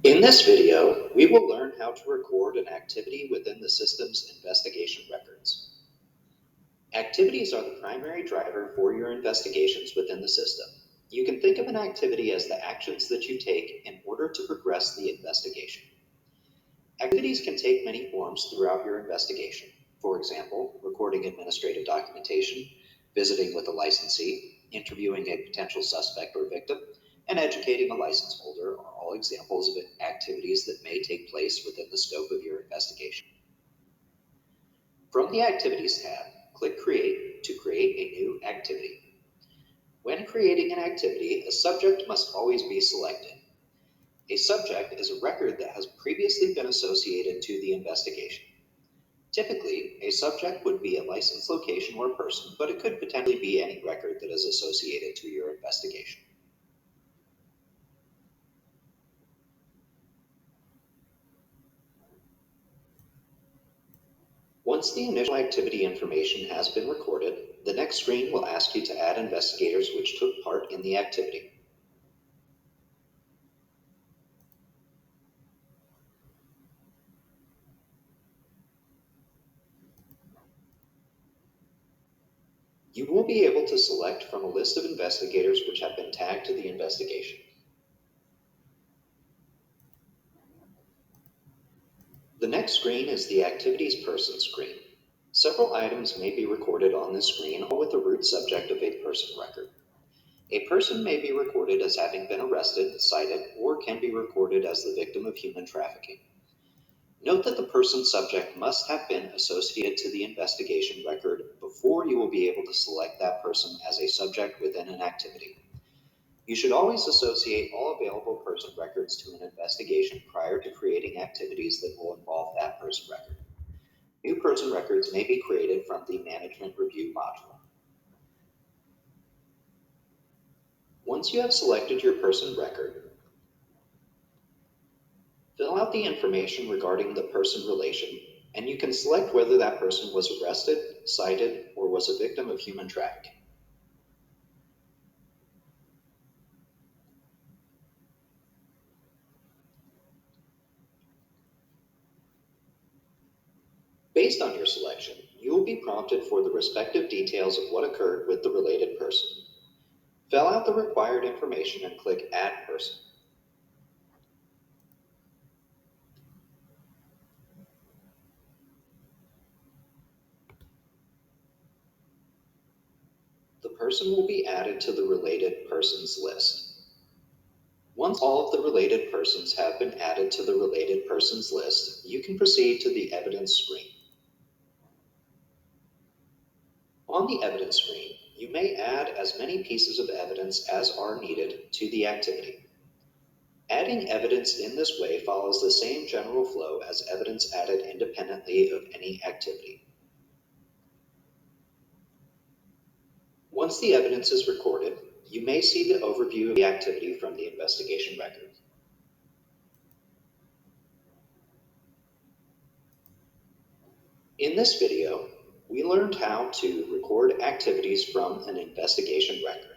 In this video, we will learn how to record an activity within the system's investigation records. Activities are the primary driver for your investigations within the system. You can think of an activity as the actions that you take in order to progress the investigation. Activities can take many forms throughout your investigation. For example, recording administrative documentation, visiting with a licensee, interviewing a potential suspect or victim, and educating a license holder are all examples of activities that may take place within the scope of your investigation. From the Activities tab, click Create to create a new activity. When creating an activity, a subject must always be selected. A subject is a record that has previously been associated to the investigation. Typically, a subject would be a license location or person, but it could potentially be any record that is associated to your investigation. Once the initial activity information has been recorded, the next screen will ask you to add investigators which took part in the activity. You will be able to select from a list of investigators which have been tagged to the investigation. The next screen is the Activities Person screen. Several items may be recorded on this screen, all with the root subject of a person record. A person may be recorded as having been arrested, cited, or can be recorded as the victim of human trafficking. Note that the person subject must have been associated to the investigation record before you will be able to select that person as a subject within an activity. You should always associate all available person records to an investigation prior to creating activities that will involve that person record. New person records may be created from the Management Review module. Once you have selected your person record, fill out the information regarding the person relation, and you can select whether that person was arrested, cited, or was a victim of human trafficking. Based on your selection, you will be prompted for the respective details of what occurred with the related person. Fill out the required information and click Add Person. The person will be added to the related persons list. Once all of the related persons have been added to the related persons list, you can proceed to the evidence screen. On the evidence screen, you may add as many pieces of evidence as are needed to the activity. Adding evidence in this way follows the same general flow as evidence added independently of any activity. Once the evidence is recorded, you may see the overview of the activity from the investigation record. In this video, we learned how to record activities from an investigation record.